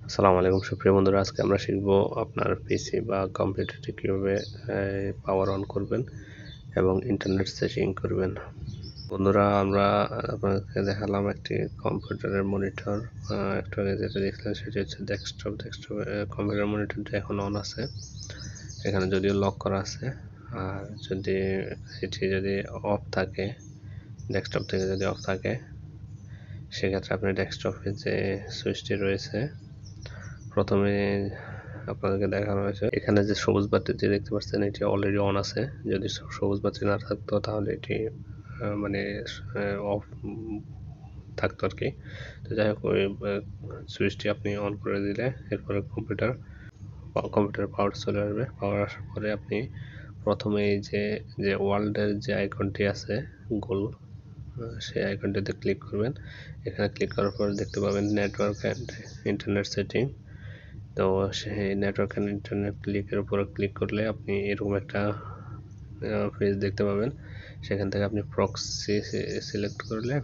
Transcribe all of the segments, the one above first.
আসসালামু আলাইকুম সুপ্রিয় বন্ধুরা, আজকে আমরা শিখব আপনার পিসি বা কম্পিউটারটি কীভাবে পাওয়ার অন করবেন এবং ইন্টারনেট সেটিং করবেন। বন্ধুরা, আমরা আপনাদেরকে দেখালাম একটি কম্পিউটারের মনিটর। একটু আগে যেটা দেখলেন সেটি হচ্ছে ডেস্কটপ। কম্পিউটার মনিটরটি এখন অন আছে, এখানে যদিও লক করা আছে। আর যদি অফ থাকে, ডেস্কটপ থেকে যদি অফ থাকে, সেক্ষেত্রে আপনি ডেস্কটপে যে সুইচটি রয়েছে, প্রথমে আপনাদেরকে দেখানো হয়েছে এখানে যে সবুজ বাতিটি দেখতে পাচ্ছেন, এটি অলরেডি অন আছে। যদি সবুজ বাতি না থাকতো তাহলে এটি মানে অফ থাকতো আর কি। তো যাই হোক, ওই সুইচটি আপনি অন করে দিলে এরপরে কম্পিউটার পাওয়ার চলে আসবে। পাওয়ার আসার পরে আপনি প্রথমে এই যে ওয়ার্ল্ডের যে আইকনটি আছে গোল, সেই আইকনটিতে ক্লিক করবেন। এখানে ক্লিক করার পর দেখতে পাবেন নেটওয়ার্ক অ্যান্ড ইন্টারনেট সেটিং। তো সেই নেটওয়ার্ক অ্যান্ড ইন্টারনেট ক্লিকের উপর ক্লিক করলে আপনি এরকম একটা পেজ দেখতে পাবেন। সেখান থেকে আপনি প্রক্সি সিলেক্ট করলে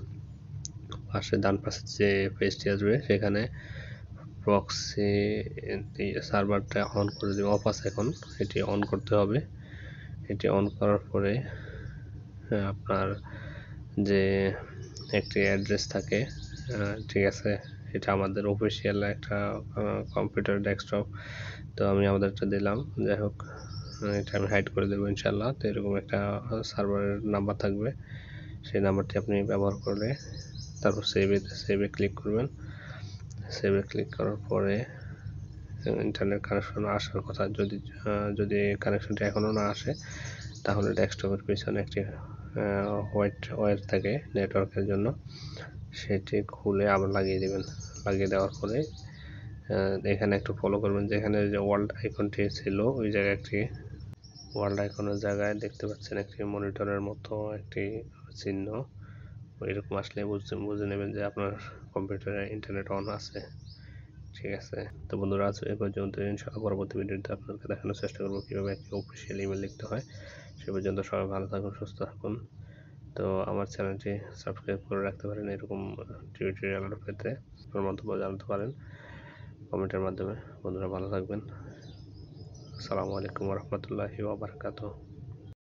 ডান পাশে যে পেজটি আসবে, সেখানে প্রক্সি সার্ভারটা অন করে দেবে। অফ আছে এখন, এটি অন করতে হবে। এটি অন করার পরে আপনার যে একটি অ্যাড্রেস থাকে, ঠিক আছে, এটা আমাদের অফিসিয়াল একটা কম্পিউটার ডেস্কটপ। তো আমি আমাদেরটা দিলাম। যাই হোক, এটা আমি হাইড করে দেবো ইনশাল্লাহ। তো এরকম একটা সার্ভারের নাম্বার থাকবে, সেই নাম্বারটি আপনি ব্যবহার করলে তারপর সেভে ক্লিক করবেন। সেভে ক্লিক করার পরে ইন্টারনেট কানেকশন আসার কথা, যদি কানেকশনটি এখনও না আসে তাহলে ডেস্কটপের পিছনে একটি হোয়াইট ওয়্যার থাকে নেটওয়ার্কের জন্য, সেটি খুলে আবার লাগিয়ে দেবেন। লাগিয়ে দেওয়ার পরে এখানে একটু ফলো করবেন, যেখানে যে ওয়ার্ল্ড আইকনটি ছিল ওই জায়গায় একটি ওয়ার্ল্ড আইকনের জায়গায় দেখতে পাচ্ছেন একটি মনিটরের মতো একটি চিহ্ন। এরকম আসলে বুঝে নেবেন যে আপনার কম্পিউটারে ইন্টারনেট অন আছে। ঠিক আছে, তো বন্ধুরা, আজ এ পর্যন্ত। ইনশাআল্লাহ পরবর্তী ভিডিওতে আপনাকে দেখানোর চেষ্টা করবো কীভাবে একটি অফিসিয়াল ইমেল লিখতে হয়। সে পর্যন্ত সবাই ভালো থাকুন, সুস্থ থাকুন। তো আমার চ্যানেলটি সাবস্ক্রাইব করে রাখতে পারেন, এরকম টিউটোরিয়াল পেতে আপনার মন্তব্য জানাতে পারেন কমেন্টের মাধ্যমে। বন্ধুরা, ভালো থাকবেন। আসসালামু আলাইকুম ওয়া রাহমাতুল্লাহি ওয়া বারাকাতুহু।